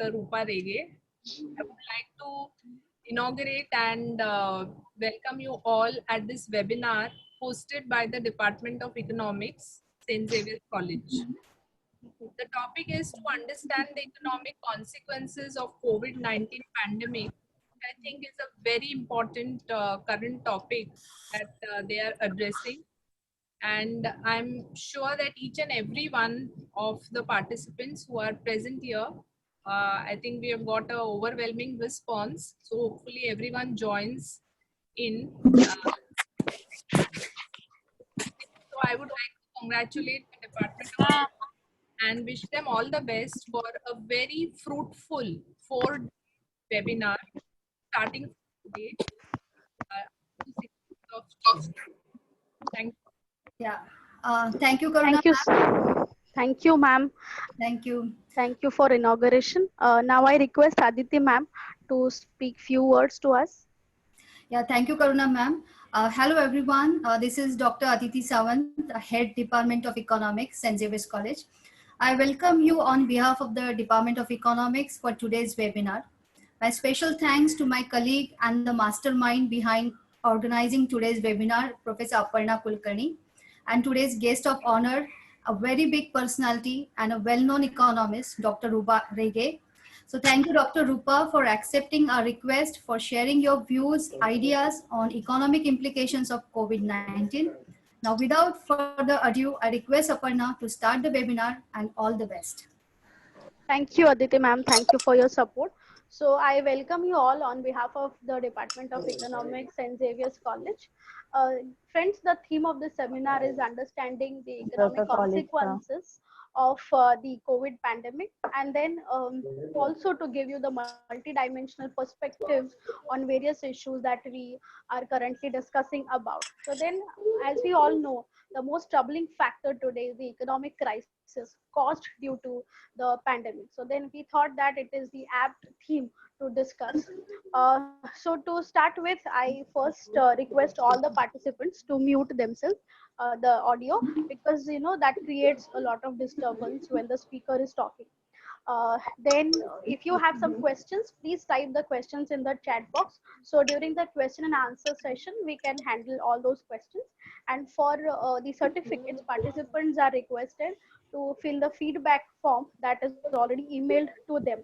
Dr. Rupa Rege. I would like to inaugurate and welcome you all at this webinar hosted by the Department of Economics, St. Xavier's College. The topic is to understand the economic consequences of COVID-19 pandemic. I think is a very important current topic that they are addressing. And I'm sure that each and every one of the participants who are present here, I think we have got an overwhelming response. So hopefully everyone joins in. So I would like to congratulate the Department of and wish them all the best for a very fruitful 4 webinar starting today to 16th of June. Thank you. Yeah. Thank you, Karuna. Thank you, ma'am. Thank you. Thank you for inauguration. Now I request Aditi ma'am to speak few words to us. Yeah, thank you, Karuna ma'am. Hello, everyone. This is Dr. Aditi Sawant, Head Department of Economics, St. Xavier's College. I welcome you on behalf of the Department of Economics for today's webinar. My special thanks to my colleague and the mastermind behind organizing today's webinar, Professor Aparna Kulkarni, and today's guest of honor, a very big personality and a well-known economist, Dr. Rupa Rege. So thank you, Dr. Rupa, for accepting our request for sharing your views, ideas on economic implications of COVID-19. Now, without further ado, I request Aparna to start the webinar, and all the best. Thank you, Aditi ma'am. Thank you for your support. So I welcome you all on behalf of the Department of Economics, St. Xavier's College. Friends, the theme of this seminar is understanding the economic consequences of the COVID pandemic, and then also to give you the multidimensional perspectives on various issues that we are currently discussing about. So then, as we all know, the most troubling factor today is the economic crisis caused due to the pandemic. So then we thought that it is the apt theme to discuss. So to start with, I first request all the participants to mute themselves, the audio, because that creates a lot of disturbance when the speaker is talking. Then if you have some questions, please type the questions in the chat box. So during the question and answer session, we can handle all those questions. And for the certificates, participants are requested to fill the feedback form that is already emailed to them.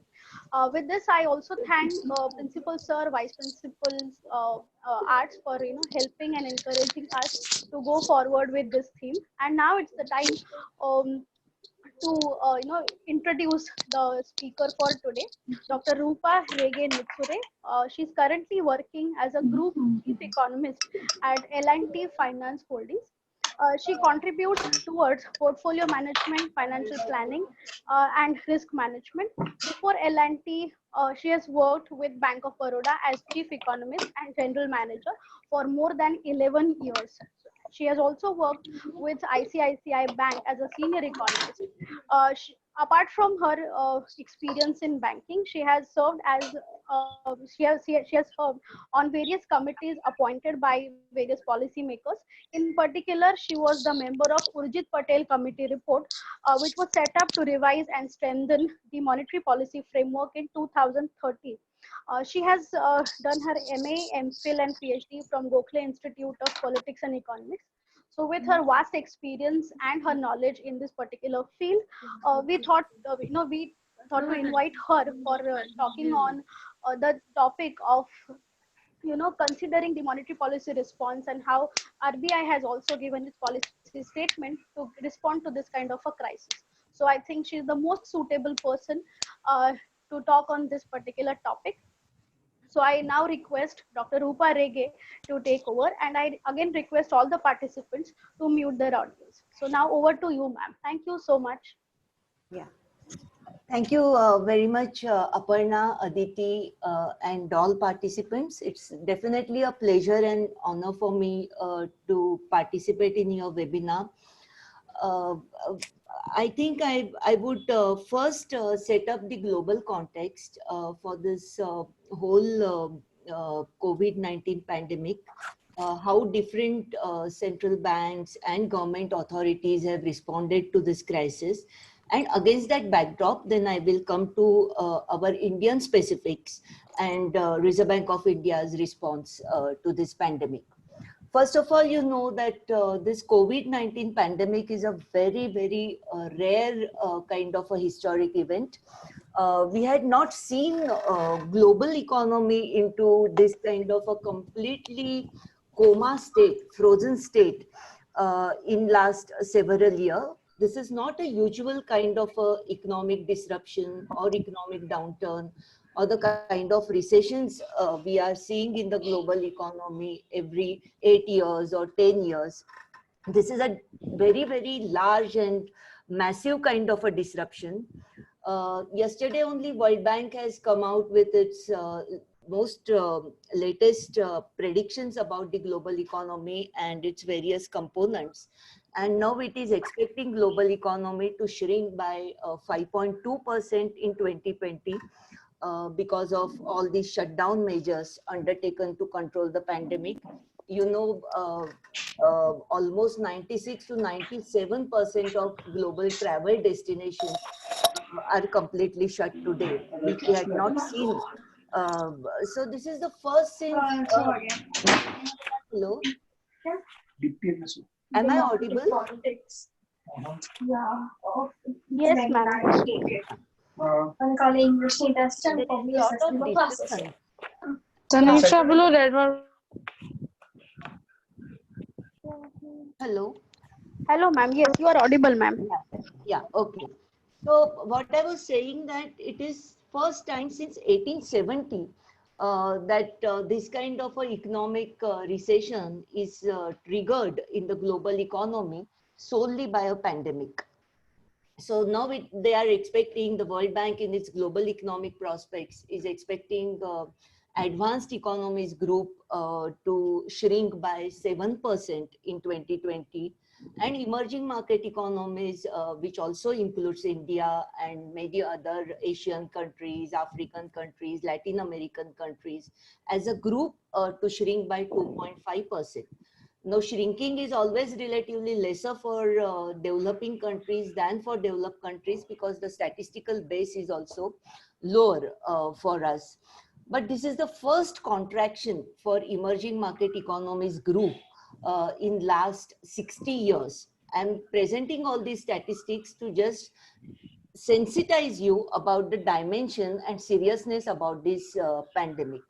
With this, I also thank Principal Sir, Vice Principals, Arts for helping and encouraging us to go forward with this theme. And now it's the time to introduce the speaker for today, Dr. Rupa Rege Nitsure. She's currently working as a group chief economist at L&T Finance Holdings. She contributes towards portfolio management, financial planning, and risk management. Before L&T, she has worked with Bank of Baroda as chief economist and general manager for more than 11 years. She has also worked with ICICI Bank as a senior economist. Apart from her experience in banking, she has served as she has served on various committees appointed by various policymakers. In particular, she was the member of Urjit Patel Committee report, which was set up to revise and strengthen the monetary policy framework in 2013. She has done her MA, MPhil, and PhD from Gokhale Institute of Politics and Economics. So with her vast experience and her knowledge in this particular field, we thought to invite her for talking on the topic of considering the monetary policy response and how RBI has also given its policy statement to respond to this kind of a crisis. So I think she's the most suitable person to talk on this particular topic. So I now request Dr. Rupa Rege to take over, and I again request all the participants to mute their audios. So now over to you, ma'am. Thank you so much. Yeah. Thank you very much, Aparna, Aditi, and all participants. It's definitely a pleasure and honor for me to participate in your webinar. I think I would first set up the global context for this whole COVID-19 pandemic, how different central banks and government authorities have responded to this crisis. And against that backdrop, then I will come to our Indian specifics and Reserve Bank of India's response to this pandemic. First of all, you know that this COVID-19 pandemic is a very, very rare kind of a historic event. We had not seen global economy into this kind of a completely coma state, frozen state in last several years. This is not a usual kind of economic disruption or economic downturn or the kind of recessions we are seeing in the global economy every 8 years or 10 years. This is a very, very large and massive kind of a disruption. Yesterday only World Bank has come out with its most latest predictions about the global economy and its various components. And now it is expecting global economy to shrink by 5.2% in 2020 because of all these shutdown measures undertaken to control the pandemic. You know, almost 96 to 97% of global travel destinations are completely shut today, which we had not seen. So this is the first since. Hello. Am I audible? Yes, ma'am. Tanisha, below red one. Hello. Hello, ma'am. Yes, you are audible, ma'am. Yeah. Okay. So what I was saying that it is first time since 1870 that this kind of a economic recession is triggered in the global economy solely by a pandemic. So now they are expecting, the World Bank in its global economic prospects is expecting advanced economies group to shrink by 7% in 2020, and emerging market economies, which also includes India and many other Asian countries, African countries, Latin American countries, as a group to shrink by 2.5%. Now, shrinking is always relatively lesser for developing countries than for developed countries because the statistical base is also lower for us. But this is the first contraction for emerging market economies group in last 60 years. I'm presenting all these statistics to just sensitize you about the dimension and seriousness about this pandemic.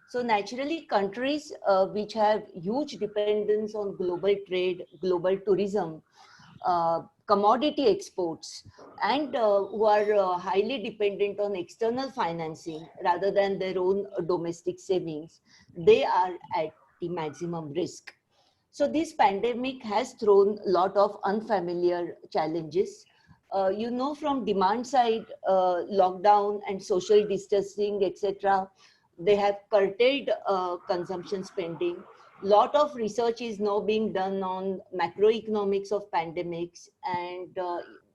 So naturally, countries which have huge dependence on global trade, global tourism, commodity exports, and who are highly dependent on external financing rather than their own domestic savings, they are at the maximum risk. So this pandemic has thrown a lot of unfamiliar challenges. You know, from demand side, lockdown and social distancing, etc., they have curtailed consumption spending. Lot of research is now being done on macroeconomics of pandemics, and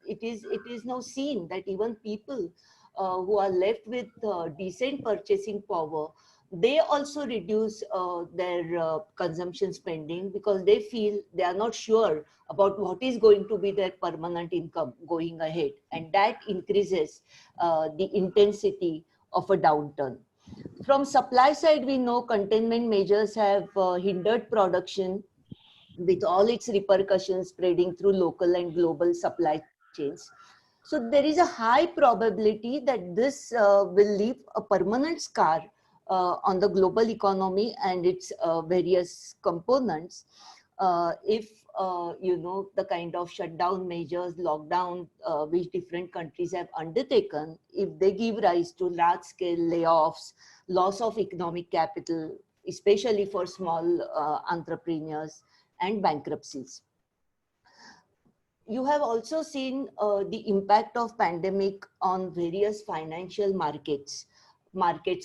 it is now seen that even people who are left with decent purchasing power, they also reduce their consumption spending because they feel they are not sure about what is going to be their permanent income going ahead, and that increases the intensity of a downturn. From supply side, we know containment measures have hindered production with all its repercussions spreading through local and global supply chains. So there is a high probability that this will leave a permanent scar on the global economy and its various components if you know, the kind of shutdown measures, lockdown which different countries have undertaken, if they give rise to large scale layoffs, loss of economic capital, especially for small entrepreneurs, and bankruptcies. You have also seen the impact of pandemic on various financial markets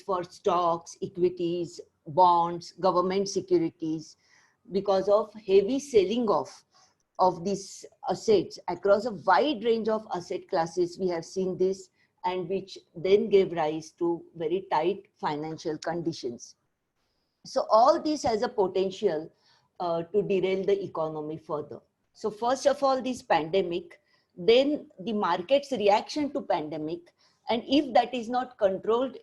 for stocks, equities, bonds, government securities, because of heavy selling off of these assets across a wide range of asset classes. We have seen this, and which then gave rise to very tight financial conditions. So all this has a potential to derail the economy further. So first of all, this pandemic then the market's reaction to pandemic, and if that is not controlled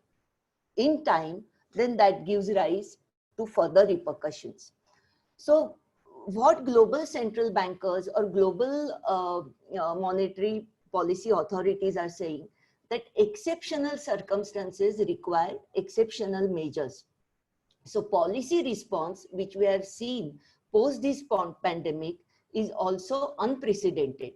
in time, then that gives rise to further repercussions. So what global central bankers or global monetary policy authorities are saying, that exceptional circumstances require exceptional measures. So policy response, which we have seen post this pandemic, is also unprecedented.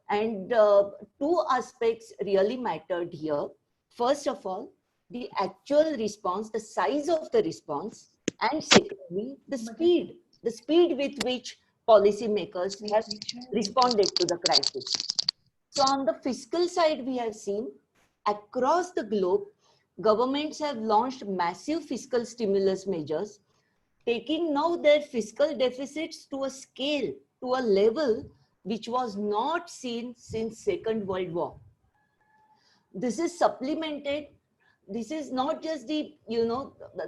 And two aspects really mattered here. First of all, the actual response, the size of the response, and secondly, the speed with which policymakers have responded to the crisis. So on the fiscal side, we have seen across the globe, governments have launched massive fiscal stimulus measures, taking now their fiscal deficits to a scale, to a level which was not seen since Second World War. This is supplemented. This is not just the,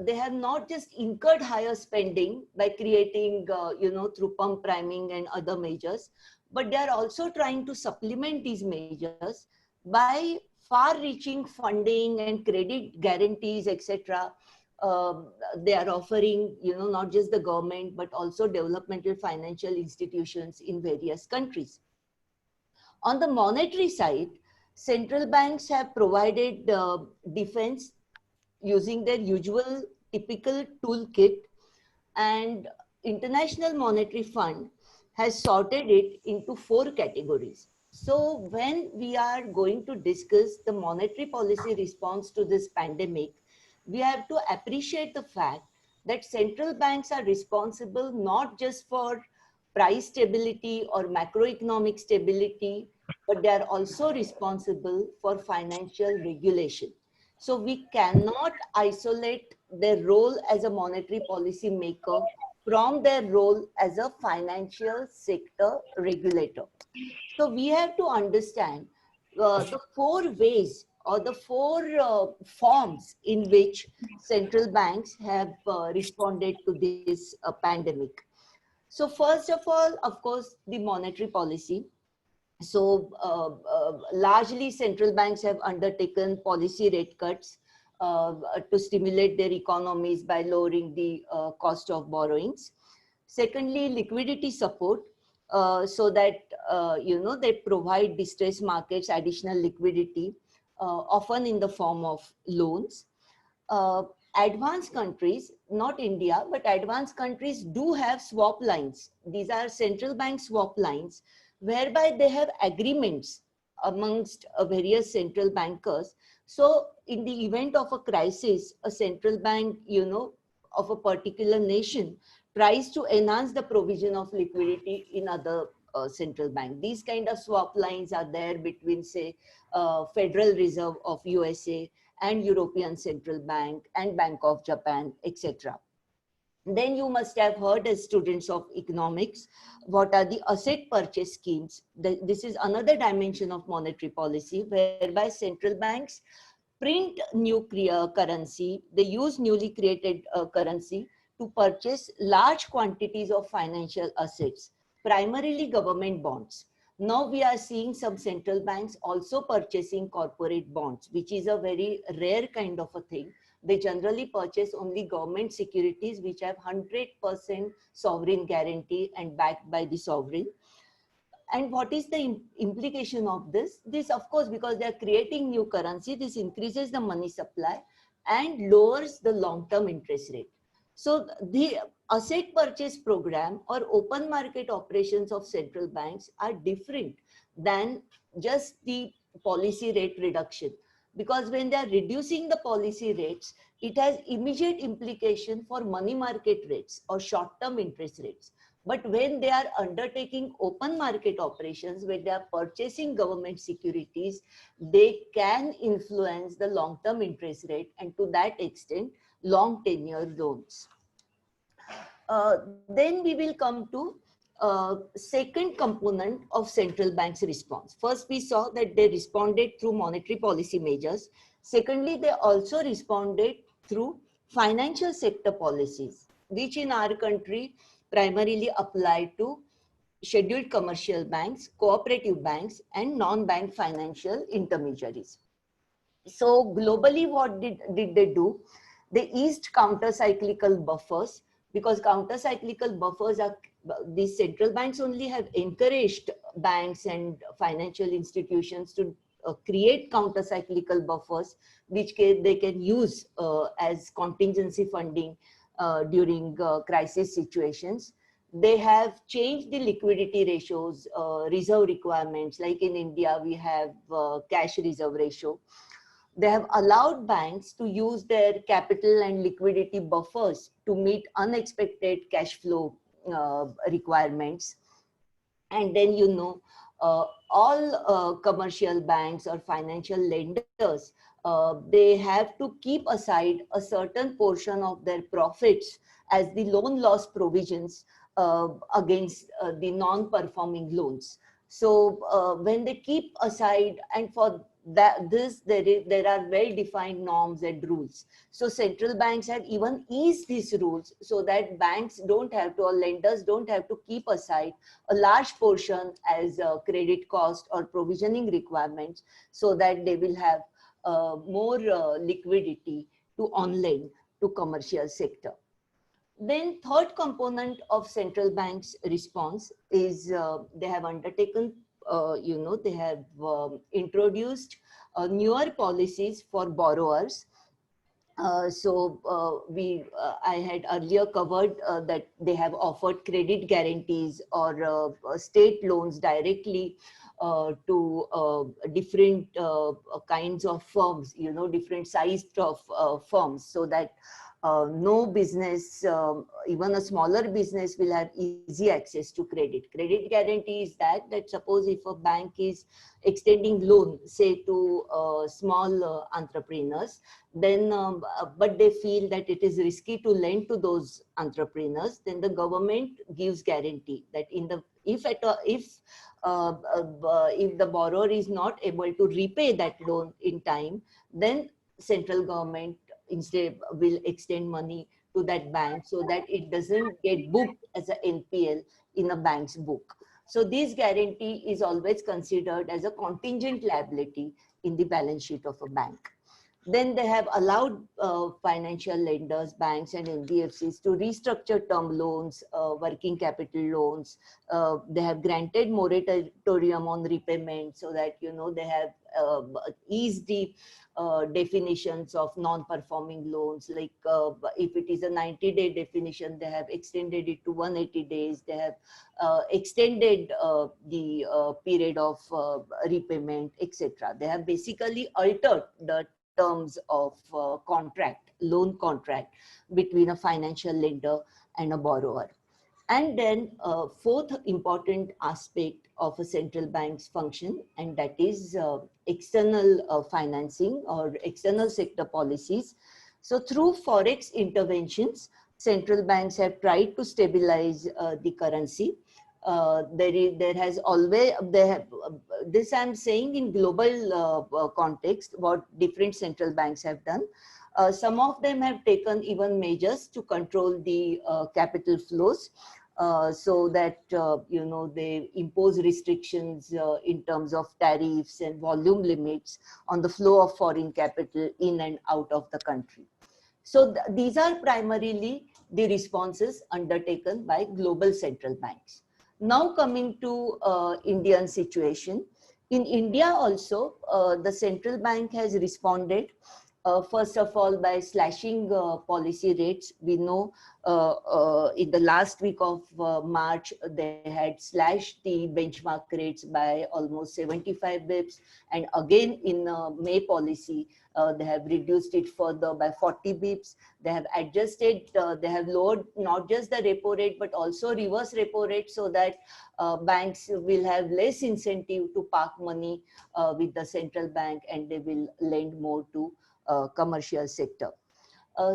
they have not just incurred higher spending by creating, through pump priming and other measures, but they are also trying to supplement these measures by far-reaching funding and credit guarantees, etc. They are offering, not just the government, but also developmental financial institutions in various countries. On the monetary side, central banks have provided defense using their usual typical toolkit, and International Monetary Fund has sorted it into 4 categories. So when we are going to discuss the monetary policy response to this pandemic, we have to appreciate the fact that central banks are responsible not just for price stability or macroeconomic stability, but they are also responsible for financial regulation. So we cannot isolate their role as a monetary policy maker from their role as a financial sector regulator. So we have to understand the 4 ways or the 4 forms in which central banks have responded to this pandemic. So first of all, of course, the monetary policy. So largely central banks have undertaken policy rate cuts to stimulate their economies by lowering the cost of borrowings. Secondly, liquidity support, so that, they provide distressed markets additional liquidity, often in the form of loans. Advanced countries, not India, but advanced countries do have swap lines. These are central bank swap lines, whereby they have agreements amongst various central bankers. So in the event of a crisis, a central bank, of a particular nation tries to enhance the provision of liquidity in other central bank. These kind of swap lines are there between, say, Federal Reserve of USA and European Central Bank and Bank of Japan, etc. Then you must have heard, as students of economics, what are the asset purchase schemes. This is another dimension of monetary policy, whereby central banks print new currency. They use newly created currency to purchase large quantities of financial assets, primarily government bonds. Now we are seeing some central banks also purchasing corporate bonds, which is a very rare kind of a thing. They generally purchase only government securities which have 100% sovereign guarantee and backed by the sovereign. And what is the implication of this? This, of course, because they are creating new currency, this increases the money supply and lowers the long-term interest rate. So the asset purchase program or open market operations of central banks are different than just the policy rate reduction. Because when they are reducing the policy rates, it has immediate implication for money market rates or short-term interest rates. But when they are undertaking open market operations, when they are purchasing government securities, they can influence the long-term interest rate, and to that extent, long tenure loans. Then we will come to second component of central bank's response. First, we saw that they responded through monetary policy measures. Secondly, they also responded through financial sector policies, which in our country primarily apply to scheduled commercial banks, cooperative banks, and non-bank financial intermediaries. So globally, what did they do? They eased counter-cyclical buffers, because counter-cyclical buffers are, these central banks only have encouraged banks and financial institutions to create counter-cyclical buffers, which they can use as contingency funding during crisis situations. They have changed the liquidity ratios, reserve requirements. Like in India, we have cash reserve ratio. They have allowed banks to use their capital and liquidity buffers to meet unexpected cash flow requirements. And then, all commercial banks or financial lenders, they have to keep aside a certain portion of their profits as the loan loss provisions against the non-performing loans. So when they keep aside, and for that, there are well-defined norms and rules. So central banks have even eased these rules so that banks don't have to, or lenders don't have to keep aside a large portion as credit cost or provisioning requirements, so that they will have more liquidity to on-lend to commercial sector. Then third component of central bank's response is they have undertaken, they have introduced newer policies for borrowers. I had earlier covered that they have offered credit guarantees or state loans directly to different kinds of firms, different sized of firms, so that no business, even a smaller business, will have easy access to credit. Credit guarantee is that suppose if a bank is extending loan, say to small entrepreneurs, then but they feel that it is risky to lend to those entrepreneurs, then the government gives guarantee that if the borrower is not able to repay that loan in time, then central government instead will extend money to that bank so that it doesn't get booked as a NPL in a bank's book. So this guarantee is always considered as a contingent liability in the balance sheet of a bank. Then they have allowed financial lenders, banks and NBFCs to restructure term loans, working capital loans. They have granted moratorium on repayment so that, they have eased the definitions of non-performing loans. Like if it is a 90-day definition, they have extended it to 180 days. They have extended the period of repayment, etc. They have basically altered the terms of loan contract between a financial lender and a borrower. And then fourth important aspect of a central bank's function, and that is external financing or external sector policies. So through forex interventions, central banks have tried to stabilize the currency. There has always, this I'm saying in global context, what different central banks have done. Some of them have taken even measures to control the capital flows, so that, they impose restrictions in terms of tariffs and volume limits on the flow of foreign capital in and out of the country. So these are primarily the responses undertaken by global central banks. Now coming to Indian situation. In India also, the central bank has responded first of all by slashing policy rates. We know in the last week of March, they had slashed the benchmark rates by almost 75 bips. And again in May policy, they have reduced it further by 40 bips. They have adjusted, they have lowered not just the repo rate, but also reverse repo rate, so that banks will have less incentive to park money with the central bank, and they will lend more to commercial sector.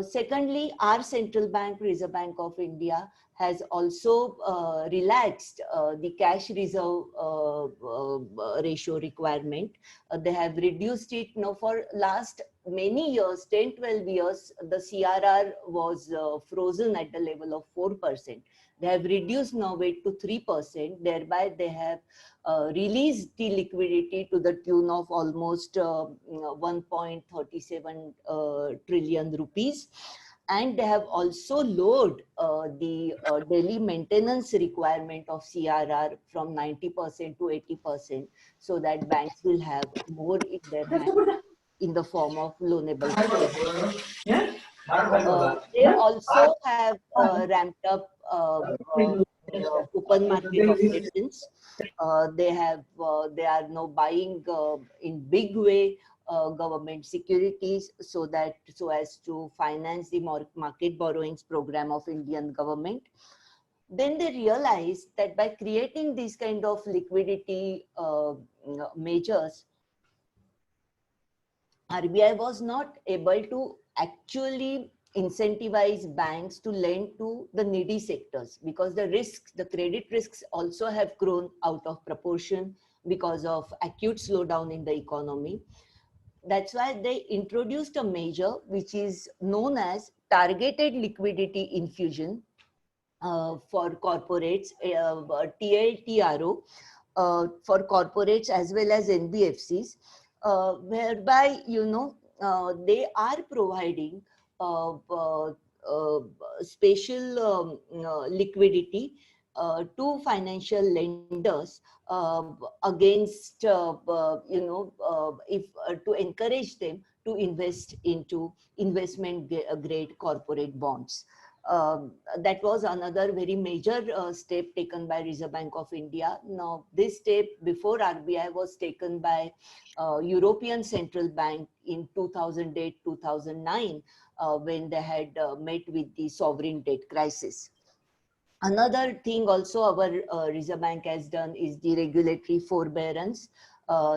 Secondly, our central bank, Reserve Bank of India, has also relaxed the cash reserve ratio requirement. They have reduced it now for last many years, 10, 12 years. The CRR was frozen at the level of 4%. They have reduced now it to 3%. Thereby, they have released the liquidity to the tune of almost 1.37 trillion rupees. And they have also lowered the daily maintenance requirement of CRR from 90% to 80%, so that banks will have more in their hand in the form of loanable funds. They also have ramped up open market operations. They are now buying in big way government securities, so as to finance the market borrowings program of Indian government. Then they realized that by creating these kind of liquidity measures, RBI was not able to actually incentivize banks to lend to the needy sectors, because the credit risks also have grown out of proportion because of acute slowdown in the economy. That's why they introduced a measure which is known as targeted liquidity infusion for corporates, TLTRO, for corporates as well as NBFCs, whereby they are providing special liquidity to financial lenders against if to encourage them to invest into investment grade corporate bonds. That was another very major step taken by Reserve Bank of India. Now, this step before RBI was taken by European Central Bank in 2008-2009 when they had met with the sovereign debt crisis. Another thing also our Reserve Bank has done is the regulatory forbearance,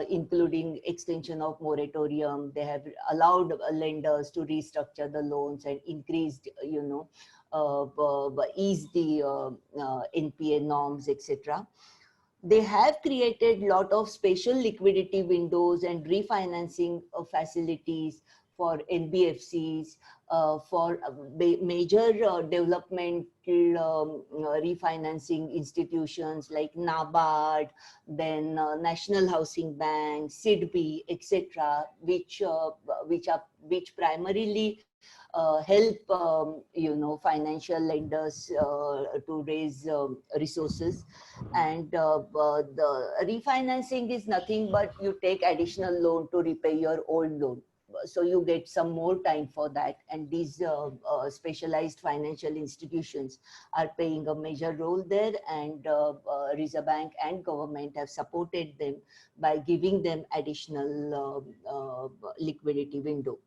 including extension of moratorium. They have allowed lenders to restructure the loans and increased, ease the NPA norms, etc. They have created a lot of special liquidity windows and refinancing facilities for NBFCs, for major development refinancing institutions like NABARD, then National Housing Bank, SIDBI, etc., which primarily help financial lenders to raise resources. And the refinancing is nothing but you take additional loan to repay your old loan, so you get some more time for that. And these specialized financial institutions are playing a major role there, and Reserve Bank and government have supported them by giving them additional liquidity window.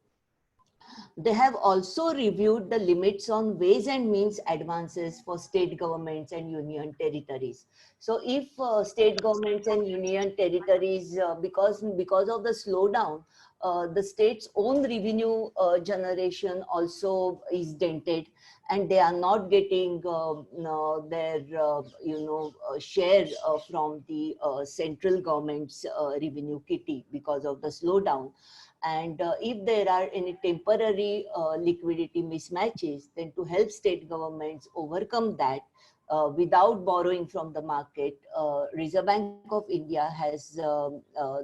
They have also reviewed the limits on ways and means advances for state governments and union territories. So if state governments and union territories, because of the slowdown, the state's own revenue generation also is dented, and they are not getting their share from the central government's revenue kitty because of the slowdown. And if there are any temporary liquidity mismatches, then to help state governments overcome that without borrowing from the market, Reserve Bank of India has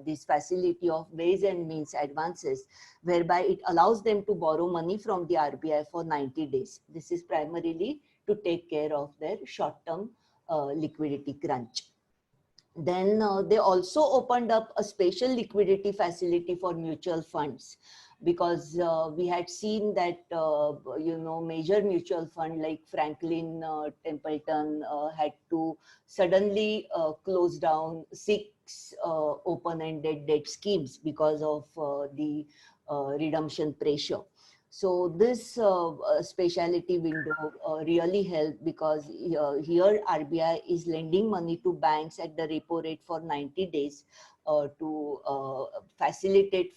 this facility of ways and means advances, whereby it allows them to borrow money from the RBI for 90 days. This is primarily to take care of their short-term liquidity crunch. Then they also opened up a special liquidity facility for mutual funds, because we had seen that major mutual fund like Franklin Templeton had to suddenly close down 6 open-ended debt schemes because of the redemption pressure. So this speciality window really helped, because here RBI is lending money to banks at the repo rate for 90 days to facilitate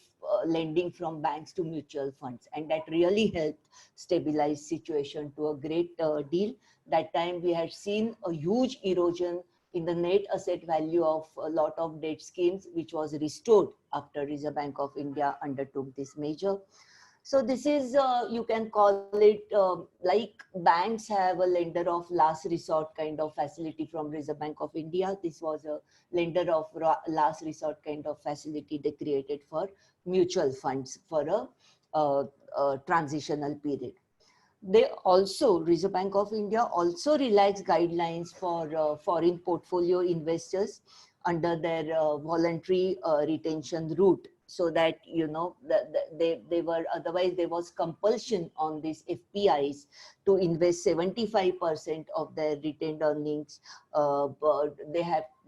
lending from banks to mutual funds. And that really helped stabilize situation to a great deal. That time we had seen a huge erosion in the net asset value of a lot of debt schemes, which was restored after Reserve Bank of India undertook this measure. So this is, you can call it like banks have a lender of last resort kind of facility from Reserve Bank of India. This was a lender of last resort kind of facility they created for mutual funds for a transitional period. They also, Reserve Bank of India also relaxed guidelines for foreign portfolio investors under their voluntary retention route, so that, you know, they were, otherwise there was compulsion on these FPIs to invest 75% of their retained earnings. But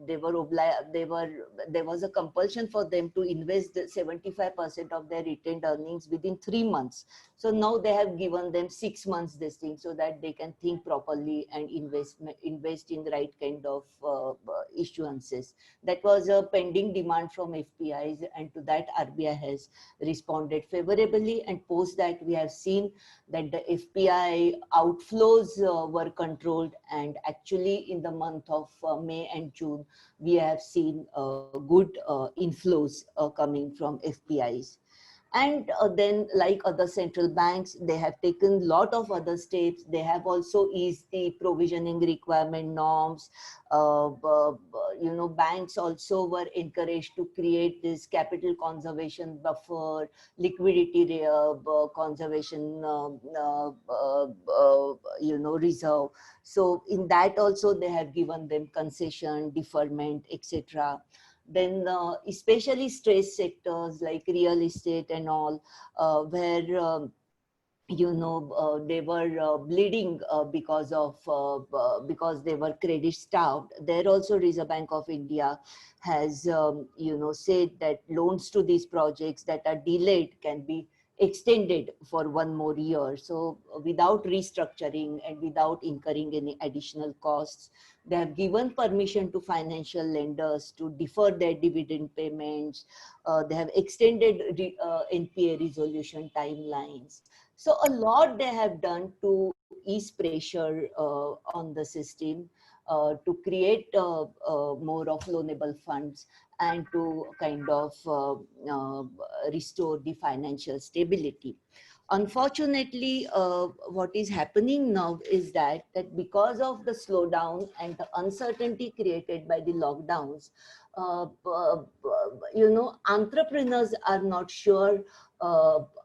there was a compulsion for them to invest 75% of their retained earnings within 3 months. So now they have given them 6 months this thing, so that they can think properly and invest in the right kind of issuances. That was a pending demand from FPIs, and to that RBI has responded favorably. And post that, we have seen that the FPI outflows were controlled, and actually in the month of May and June, we have seen good inflows coming from FPIs. And then, like other central banks, they have taken a lot of other steps. They have also eased the provisioning requirement norms. You know, banks also were encouraged to create this capital conservation buffer, liquidity conservation, you know, reserve. So in that also, they have given them concession, deferment, etc. Then especially stressed sectors like real estate and all, where you know, they were bleeding because they were credit starved. There also Reserve Bank of India has you know, said that loans to these projects that are delayed can be extended for 1 more year. So without restructuring and without incurring any additional costs, they have given permission to financial lenders to defer their dividend payments. They have extended NPA resolution timelines. So a lot they have done to ease pressure on the system, to create more of loanable funds, and to kind of restore the financial stability. Unfortunately, what is happening now is that because of the slowdown and the uncertainty created by the lockdowns, you know, entrepreneurs are not sure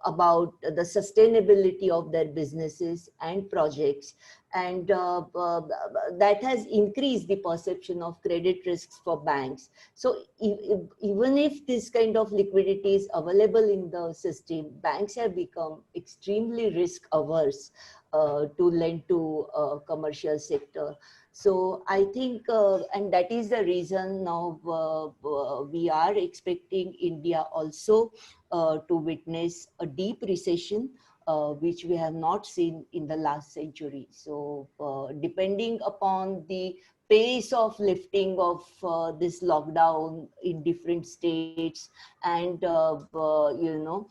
about the sustainability of their businesses and projects, and that has increased the perception of credit risks for banks. So even if this kind of liquidity is available in the system, banks have become extremely risk averse to lend to commercial sector. So I think, and that is the reason now we are expecting India also to witness a deep recession, which we have not seen in the last century. So depending upon the pace of lifting of this lockdown in different states, and you know,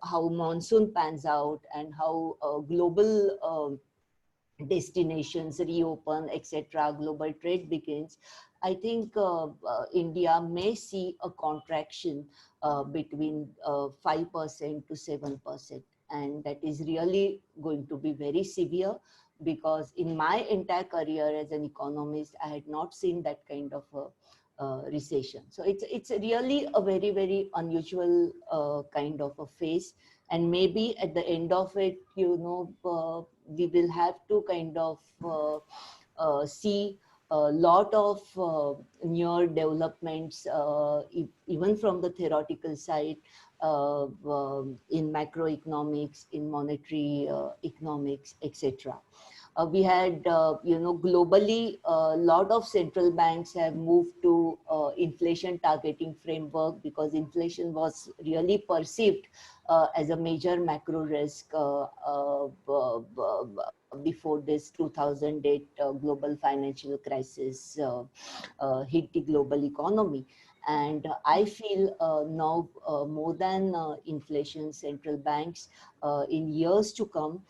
how monsoon pans out, and how global destinations reopen, etc., global trade begins, I think India may see a contraction between 5% to 7. And that is really going to be very severe, because in my entire career as an economist, I had not seen that kind of a recession. So it's really a very, very unusual kind of a phase. And maybe at the end of it, you know, we will have to kind of see a lot of newer developments, even from the theoretical side, in macroeconomics, in monetary economics, etc. We had, you know, globally, a lot of central banks have moved to inflation targeting framework, because inflation was really perceived as a major macro risk before this 2008 global financial crisis hit the global economy. And I feel now more than inflation, central banks in years to come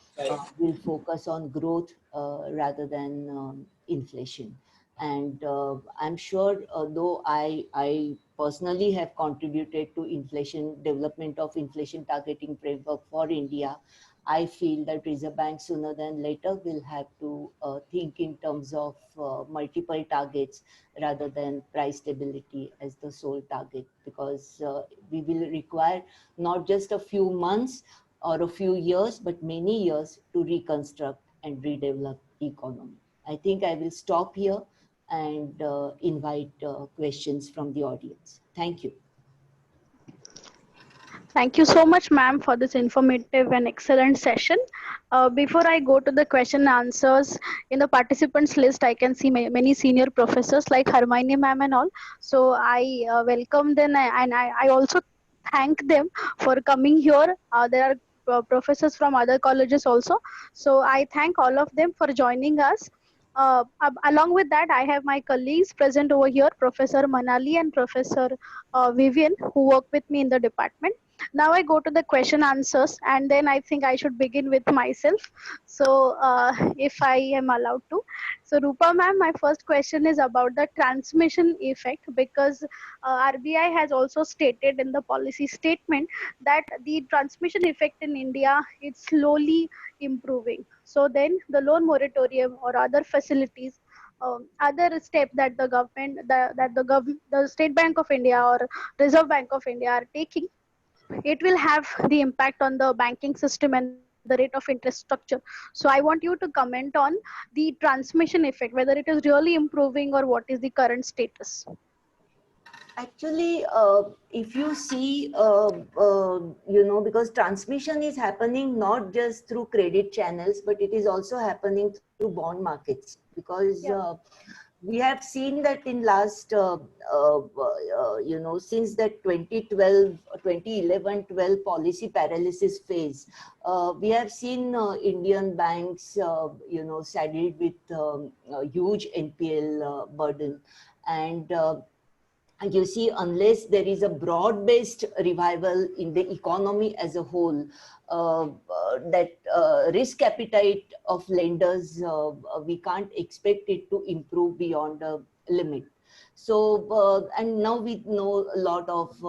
will focus on growth rather than inflation. And I'm sure, though I personally have contributed to development of inflation targeting framework for India, I feel that Reserve Bank sooner than later will have to think in terms of multiple targets rather than price stability as the sole target, because we will require not just a few months or a few years, but many years to reconstruct and redevelop the economy. I think I will stop here and invite questions from the audience. Thank you. Thank you so much, ma'am, for this informative and excellent session. Before I go to the question and answers, in the participants list, I can see many senior professors like Hermione ma'am and all. So I welcome them, and I also thank them for coming here. There are professors from other colleges also. So I thank all of them for joining us. Along with that, I have my colleagues present over here, Professor Manali and Professor Vivian, who work with me in the department. Now I go to the question answers, and then I think I should begin with myself. So if I am allowed to. So Rupa ma'am, my first question is about the transmission effect, because RBI has also stated in the policy statement that the transmission effect in India is slowly improving. So then the loan moratorium or other facilities, other step that the government, the State Bank of India or Reserve Bank of India are taking, it will have the impact on the banking system and the rate of interest structure. So I want you to comment on the transmission effect, whether it is really improving or what is the current status. Actually, if you see, because transmission is happening not just through credit channels, but it is also happening through bond markets, because Yeah. we have seen that in last, since that 2011-12 policy paralysis phase, we have seen Indian banks, saddled with a huge NPL burden. And you see, unless there is a broad-based revival in the economy as a whole, that risk appetite of lenders, we can't expect it to improve beyond a limit. So, and now we know a lot of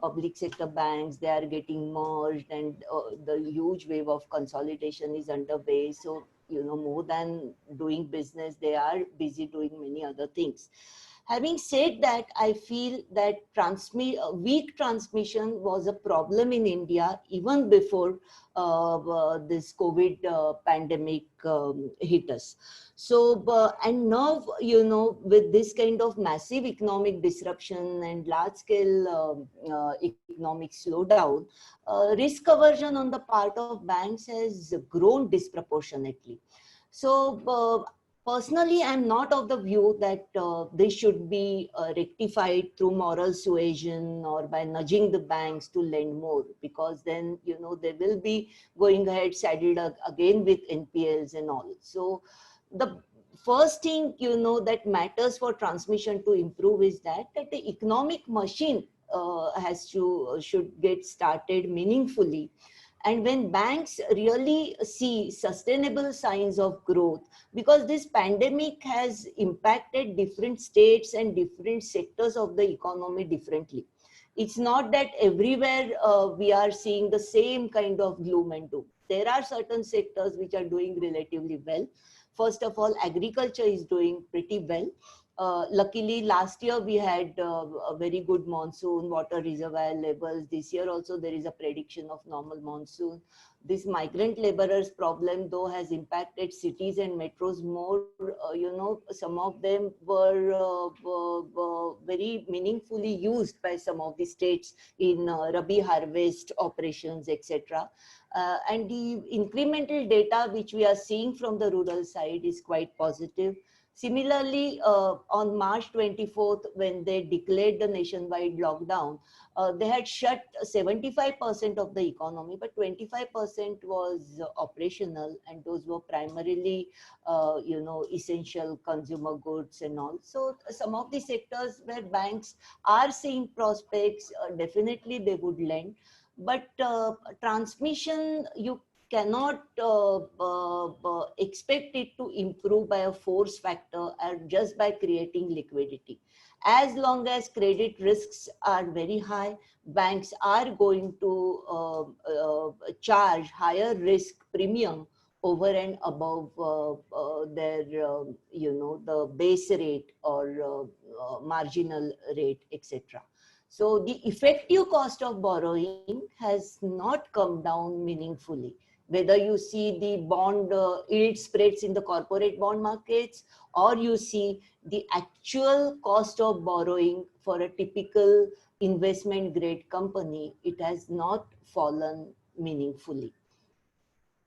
public sector banks, they are getting merged, and the huge wave of consolidation is underway. So, more than doing business, they are busy doing many other things. Having said that, I feel that weak transmission was a problem in India even before this COVID pandemic hit us. So, and now, with this kind of massive economic disruption and large-scale economic slowdown, risk aversion on the part of banks has grown disproportionately. So, personally, I'm not of the view that this should be rectified through moral suasion or by nudging the banks to lend more, because then, they will be going ahead saddled again with NPLs and all. So the first thing, that matters for transmission to improve is that the economic machine should get started meaningfully. And when banks really see sustainable signs of growth, because this pandemic has impacted different states and different sectors of the economy differently. It's not that everywhere we are seeing the same kind of gloom and doom. There are certain sectors which are doing relatively well. First of all, agriculture is doing pretty well. Luckily, last year we had a very good monsoon, water reservoir levels. This year also there is a prediction of normal monsoon. This migrant laborers problem, though, has impacted cities and metros more. Some of them were very meaningfully used by some of the states in Rabi harvest operations, etc. And the incremental data which we are seeing from the rural side is quite positive. Similarly, on March 24th, when they declared the nationwide lockdown, they had shut 75% of the economy, but 25% was operational, and those were primarily, essential consumer goods and all. So some of the sectors where banks are seeing prospects, definitely they would lend. But transmission, you cannot expect it to improve by a force factor or just by creating liquidity. As long as credit risks are very high, banks are going to charge higher risk premium over and above their, the base rate or marginal rate, etc. So the effective cost of borrowing has not come down meaningfully. Whether you see the bond yield spreads in the corporate bond markets, or you see the actual cost of borrowing for a typical investment grade company, it has not fallen meaningfully.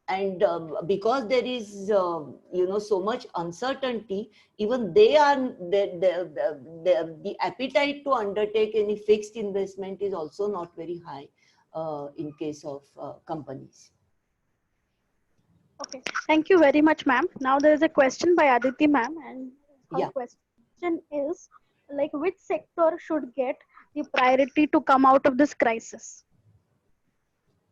And because there is so much uncertainty, even they are the appetite to undertake any fixed investment is also not very high in case of companies. Okay, thank you very much, ma'am. Now there is a question by Aditi ma'am, and her Yeah. question is like, which sector should get the priority to come out of this crisis?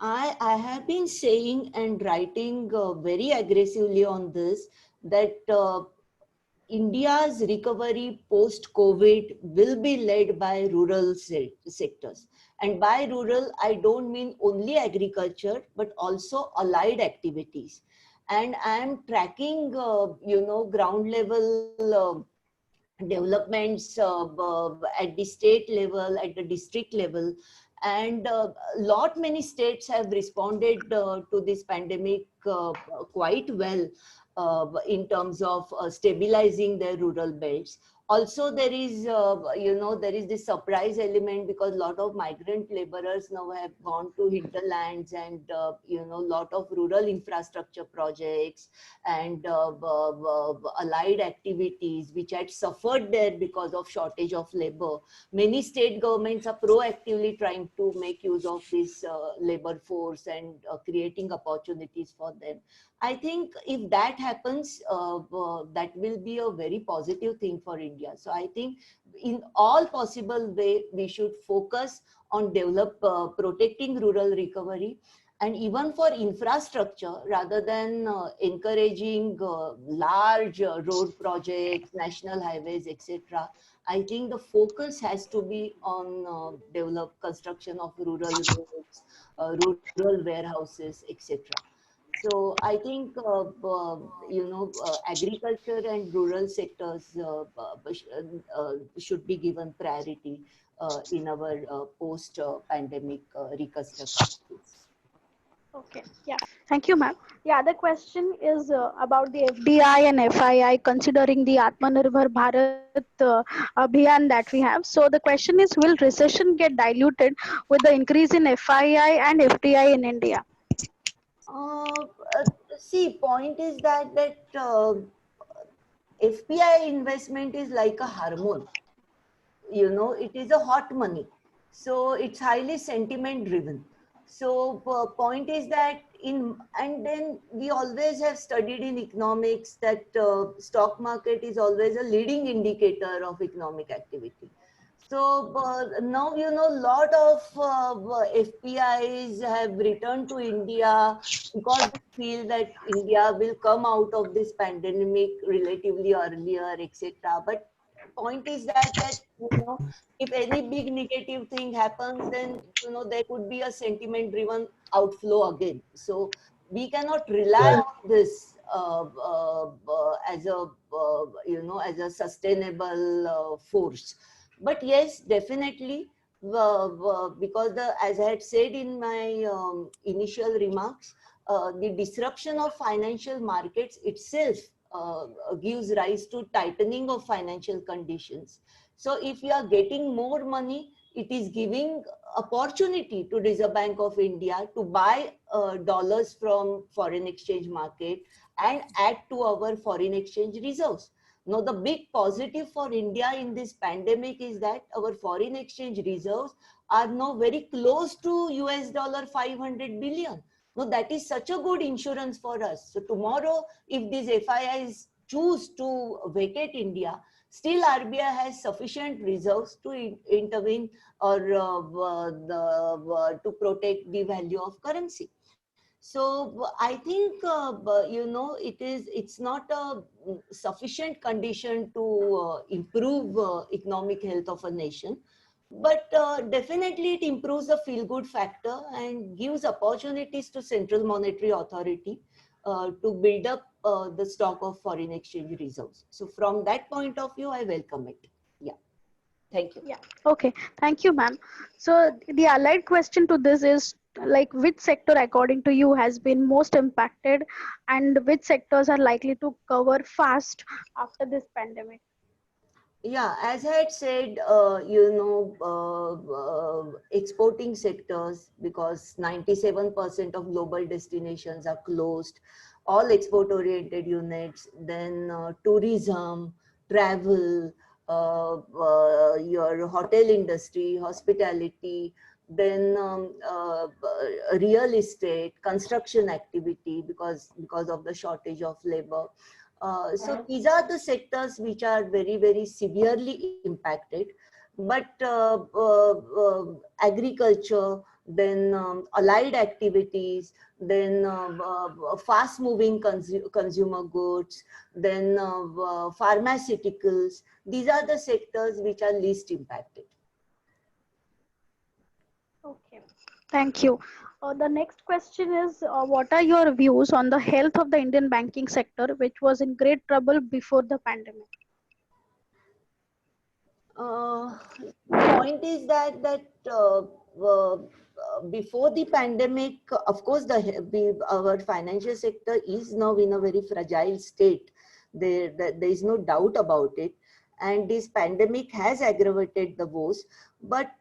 I have been saying and writing very aggressively on this, that India's recovery post-COVID will be led by rural sectors. And by rural, I don't mean only agriculture, but also allied activities. And I am tracking, ground level developments at the state level, at the district level. And many states have responded to this pandemic quite well in terms of stabilizing their rural belts. Also, there is, there is this surprise element, because a lot of migrant laborers now have gone to hinterlands, and, lot of rural infrastructure projects and allied activities which had suffered there because of shortage of labor. Many state governments are proactively trying to make use of this labor force and creating opportunities for them. I think if that happens, that will be a very positive thing for India. So I think in all possible way, we should focus on protecting rural recovery. And even for infrastructure, rather than encouraging large road projects, national highways, etc., I think the focus has to be on construction of rural roads, rural warehouses, etc. So I think, agriculture and rural sectors should be given priority in our post-pandemic reconstruction. Okay, yeah, thank you, ma'am. The other question is about the FDI and FII, considering the Atmanirbhar Bharat Abhiyan that we have. So the question is, will recession get diluted with the increase in FII and FDI in India? See, point is that FPI investment is like a hormone. It is a hot money. So it's highly sentiment driven. So point is that and then we always have studied in economics that stock market is always a leading indicator of economic activity. So now, lot of FPIs have returned to India because they feel that India will come out of this pandemic relatively earlier, etc. But point is that if any big negative thing happens, then there could be a sentiment driven outflow again. So we cannot rely on this as a sustainable force. But yes, definitely, because as I had said in my initial remarks, the disruption of financial markets itself gives rise to tightening of financial conditions. So if you are getting more money, it is giving opportunity to Reserve Bank of India to buy dollars from foreign exchange market and add to our foreign exchange reserves. Now, the big positive for India in this pandemic is that our foreign exchange reserves are now very close to $500 billion. Now, that is such a good insurance for us. So tomorrow, if these FIIs choose to vacate India, still RBI has sufficient reserves to intervene or to protect the value of currency. So I think, it's not a sufficient condition to improve economic health of a nation. But definitely it improves the feel-good factor and gives opportunities to Central Monetary Authority to build up the stock of foreign exchange reserves. So from that point of view, I welcome it. Yeah, thank you. Yeah. Okay. Thank you, ma'am. So the allied question to this is like, which sector according to you has been most impacted, and which sectors are likely to cover fast after this pandemic? Yeah, as I had said, exporting sectors, because 97% of global destinations are closed, all export-oriented units, then tourism, travel, your hotel industry, hospitality, then real estate, construction activity, because of the shortage of labor. So these are the sectors which are very, very severely impacted. But agriculture, then allied activities, then fast-moving consumer goods, then pharmaceuticals, these are the sectors which are least impacted. Okay. Thank you. The next question is, what are your views on the health of the Indian banking sector, which was in great trouble before the pandemic? The point is that before the pandemic, of course, our financial sector is now in a very fragile state. There is no doubt about it, and this pandemic has aggravated the woes. But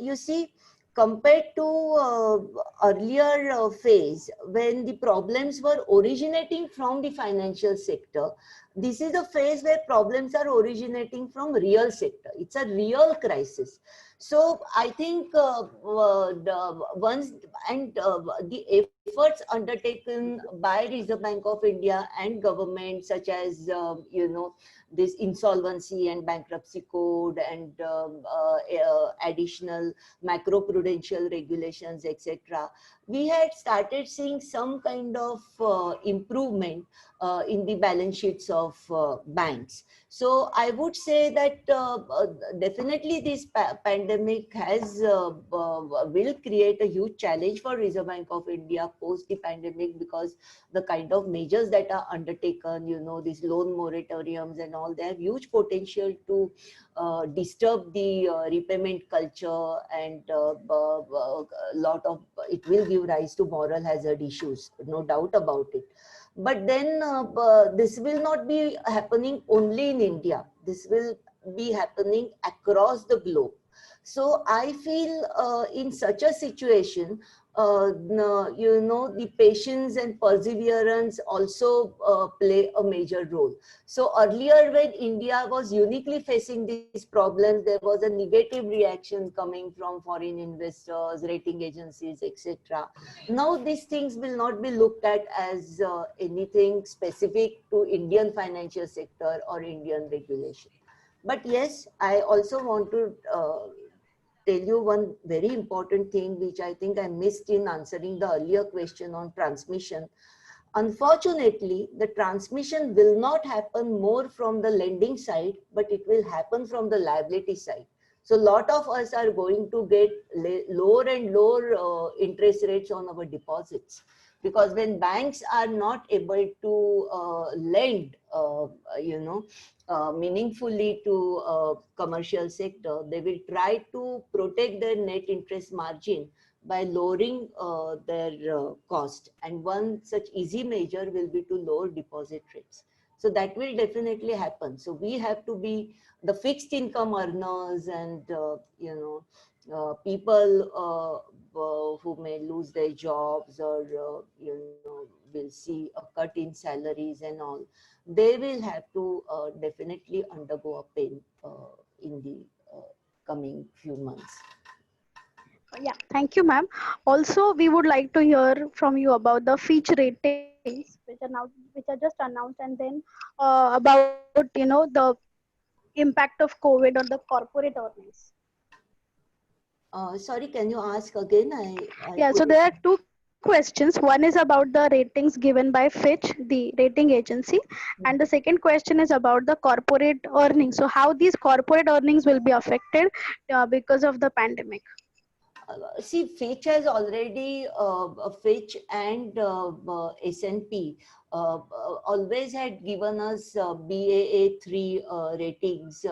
you see, compared to earlier phase when the problems were originating from the financial sector, this is a phase where problems are originating from real sector. It's a real crisis. So I think the efforts undertaken by Reserve Bank of India and government, such as this insolvency and bankruptcy code and additional macroprudential regulations, etc., we had started seeing some kind of improvement in the balance sheets of banks. So I would say that definitely this pandemic will create a huge challenge for Reserve Bank of India post the pandemic, because the kind of measures that are undertaken, these loan moratoriums and all, they have huge potential to disturb the repayment culture, and it will give rise to moral hazard issues, no doubt about it. But then this will not be happening only in India. This will be happening across the globe. So I feel in such a situation, the patience and perseverance also play a major role. So earlier, when India was uniquely facing these problems, there was a negative reaction coming from foreign investors, rating agencies, etc. Now these things will not be looked at as anything specific to Indian financial sector or Indian regulation. But yes, I also want to tell you one very important thing which I think I missed in answering the earlier question on transmission. Unfortunately, the transmission will not happen more from the lending side, but it will happen from the liability side. So a lot of us are going to get lower and lower interest rates on our deposits, because when banks are not able to lend, meaningfully to commercial sector, they will try to protect their net interest margin by lowering their cost. And one such easy measure will be to lower deposit rates. So that will definitely happen. So we have to be the fixed income earners and, people who may lose their jobs or, will see a cut in salaries and all. They will have to definitely undergo a pain in the coming few months. Yeah, thank you, ma'am. Also, we would like to hear from you about the Fitch ratings, which are just announced, and then about the impact of COVID on the corporate earnings. Sorry, can you ask again? Yeah, so there are two questions. One is about the ratings given by Fitch, the rating agency, and the second question is about the corporate earnings. So how these corporate earnings will be affected because of the pandemic? See, Fitch has already, Fitch and S&P always had given us Baa3 ratings,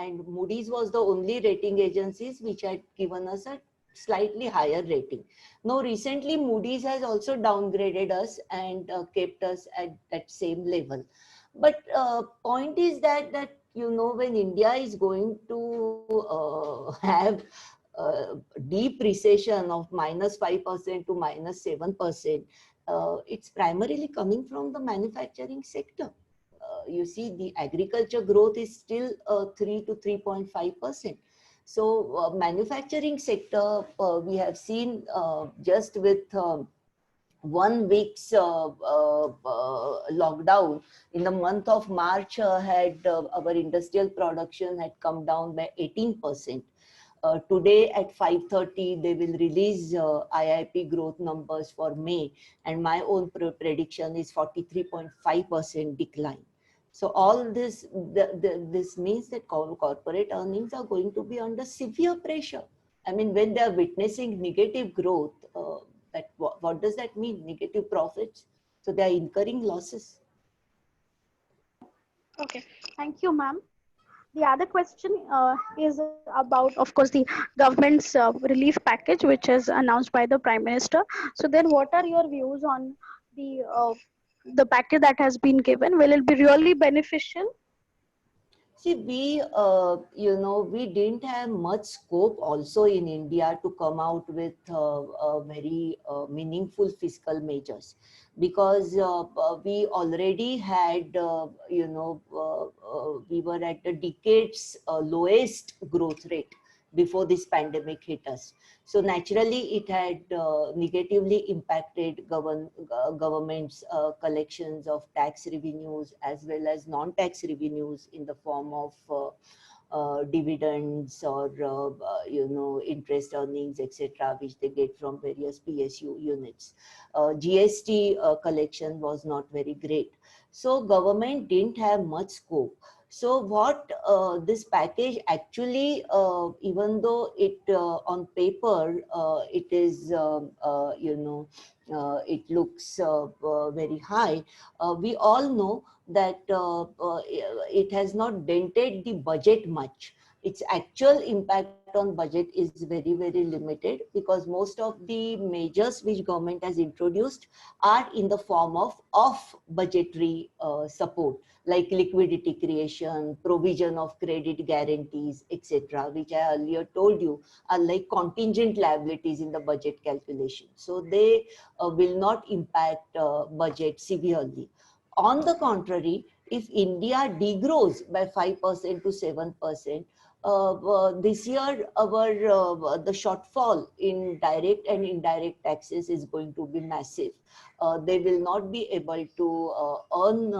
and Moody's was the only rating agencies which had given us a slightly higher rating. Now, recently, Moody's has also downgraded us and kept us at that same level. But point is that you know, when India is going to have deep recession of -5% to -7%, it's primarily coming from the manufacturing sector. You see, the agriculture growth is still 3 to 3.5%. So manufacturing sector, we have seen just with 1 week's lockdown in the month of March, had our industrial production had come down by 18%. Today at 5:30, they will release IIP growth numbers for May, and my own prediction is 43.5% decline. So all this, this means that corporate earnings are going to be under severe pressure. I mean, when they are witnessing negative growth, what does that mean? Negative profits. So they are incurring losses. Okay, thank you, ma'am. The other question is about, of course, the government's relief package, which is announced by the Prime Minister. So then what are your views on the package that has been given? Will it be really beneficial? See, you know, we didn't have much scope also in India to come out with very meaningful fiscal measures, because we already had, you know, we were at the decade's lowest growth rate before this pandemic hit us. So naturally, it had negatively impacted government's collections of tax revenues as well as non-tax revenues in the form of dividends or you know, interest earnings, etc., which they get from various PSU units. GST collection was not very great. So government didn't have much scope. So what this package actually, even though it on paper it is, you know, it looks very high, we all know that it has not dented the budget much. Its actual impact on budget is very, very limited, because most of the measures which government has introduced are in the form of off-budgetary support, like liquidity creation, provision of credit guarantees, etc., which I earlier told you are like contingent liabilities in the budget calculation. So they will not impact budget severely. On the contrary, if India degrows by 5% to 7%, this year the shortfall in direct and indirect taxes is going to be massive. They will not be able to earn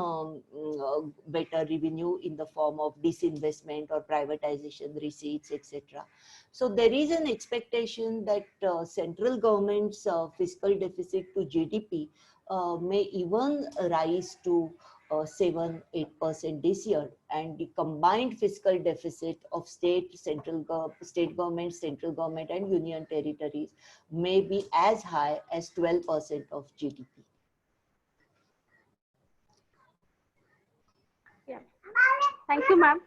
better revenue in the form of disinvestment or privatization receipts, etc. So there is an expectation that central government's fiscal deficit to GDP may even rise to 7-8% this year, and the combined fiscal deficit of state government, central government, and union territories may be as high as 12% of GDP. Yeah. Thank you, ma'am.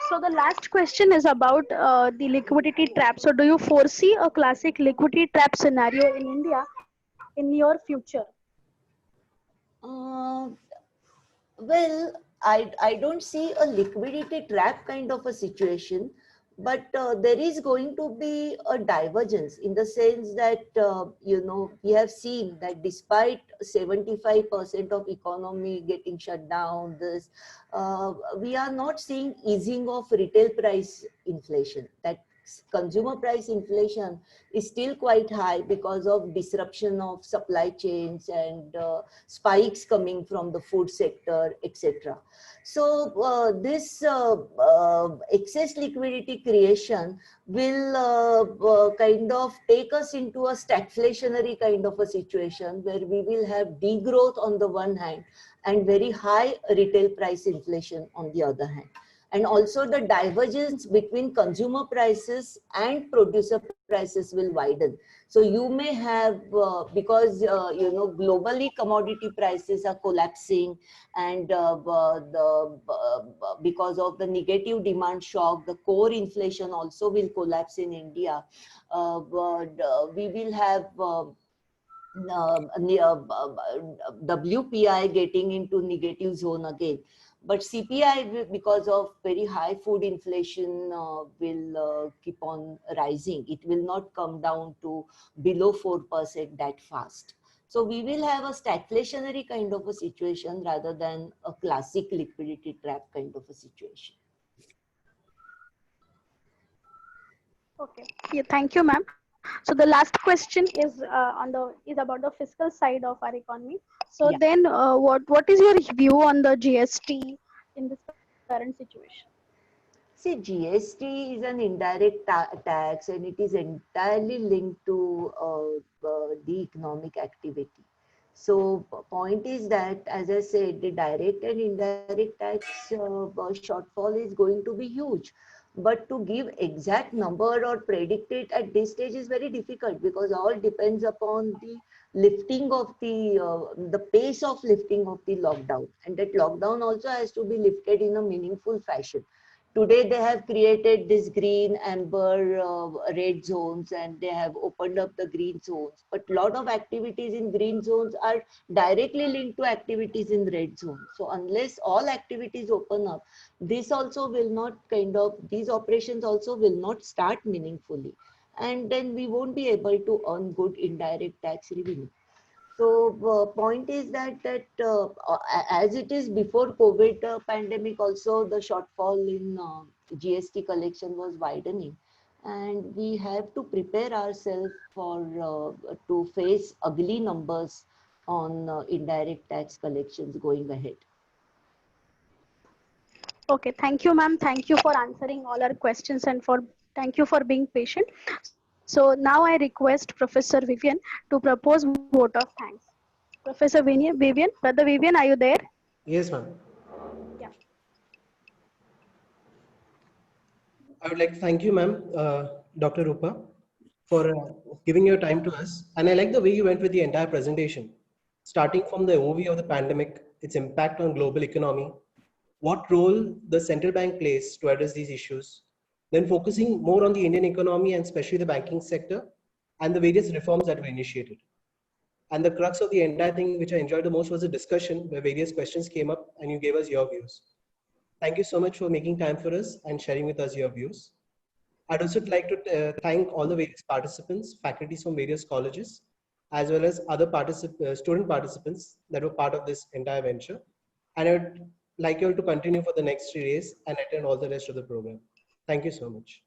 So the last question is about the liquidity trap. So do you foresee a classic liquidity trap scenario in India in your future? Well, I don't see a liquidity trap kind of a situation, but there is going to be a divergence in the sense that, you know, we have seen that despite 75% of economy getting shut down, we are not seeing easing of retail price inflation. That consumer price inflation is still quite high because of disruption of supply chains and spikes coming from the food sector, etc. So this excess liquidity creation will kind of take us into a stagflationary kind of a situation where we will have degrowth on the one hand and very high retail price inflation on the other hand. And also the divergence between consumer prices and producer prices will widen. So you may have, because globally commodity prices are collapsing, and because of the negative demand shock, the core inflation also will collapse in India. We will have WPI getting into negative zone again. But CPI, because of very high food inflation, will keep on rising. It will not come down to below 4% that fast. So we will have a stagflationary kind of a situation rather than a classic liquidity trap kind of a situation. Okay. Yeah, thank you, ma'am. So the last question is about the fiscal side of our economy. So Yeah. then, what is your view on the GST in this current situation? See, GST is an indirect tax, and it is entirely linked to the economic activity. So point is that, as I said, the direct and indirect tax shortfall is going to be huge. But to give exact number or predict it at this stage is very difficult, because all depends upon the lifting of the pace of lifting of the lockdown, and that lockdown also has to be lifted in a meaningful fashion. Today they have created this green, amber, red zones, and they have opened up the green zones. But a lot of activities in green zones are directly linked to activities in red zones. So unless all activities open up, this also will not these operations also will not start meaningfully. And then we won't be able to earn good indirect tax revenue. So point is that as it is before COVID pandemic, also the shortfall in GST collection was widening, and we have to prepare ourselves for to face ugly numbers on indirect tax collections going ahead. Okay, thank you, ma'am. Thank you for answering all our questions, and thank you for being patient. So now I request Professor Vivian to propose vote of thanks. Professor Vivian, Brother Vivian, are you there? Yes, ma'am. Yeah. I would like to thank you, ma'am, Dr. Rupa, for giving your time to us. And I like the way you went with the entire presentation, starting from the overview of the pandemic, its impact on global economy, what role the central bank plays to address these issues, then focusing more on the Indian economy and especially the banking sector and the various reforms that were initiated. And the crux of the entire thing, which I enjoyed the most, was a discussion where various questions came up and you gave us your views. Thank you so much for making time for us and sharing with us your views. I'd also like to thank all the various participants, faculties from various colleges, as well as other student participants that were part of this entire venture. And I would like you all to continue for the next 3 days and attend all the rest of the program. Thank you so much.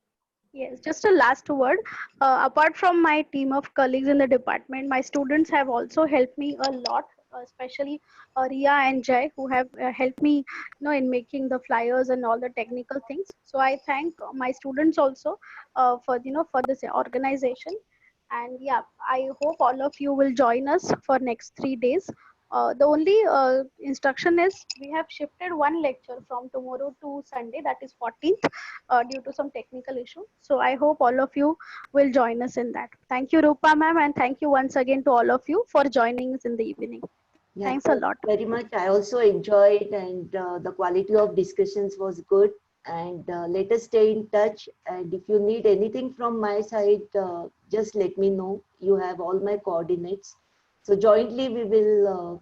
Yes, just a last word. Apart from my team of colleagues in the department, my students have also helped me a lot, especially Ria and Jay, who have helped me, in making the flyers and all the technical things. So I thank my students also for this organization. And yeah, I hope all of you will join us for next 3 days. The only instruction is we have shifted one lecture from tomorrow to Sunday, that is 14th, due to some technical issue. So I hope all of you will join us in that. Thank you, Rupa ma'am, and thank you once again to all of you for joining us in the evening. Yeah, thanks a lot. Very much. I also enjoyed, and the quality of discussions was good. And let us stay in touch. And if you need anything from my side, just let me know. You have all my coordinates. So jointly we will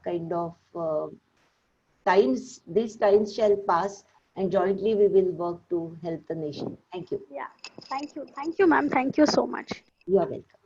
these times shall pass, and jointly we will work to help the nation. Thank you. Yeah, thank you. Thank you, ma'am. Thank you so much. You are welcome.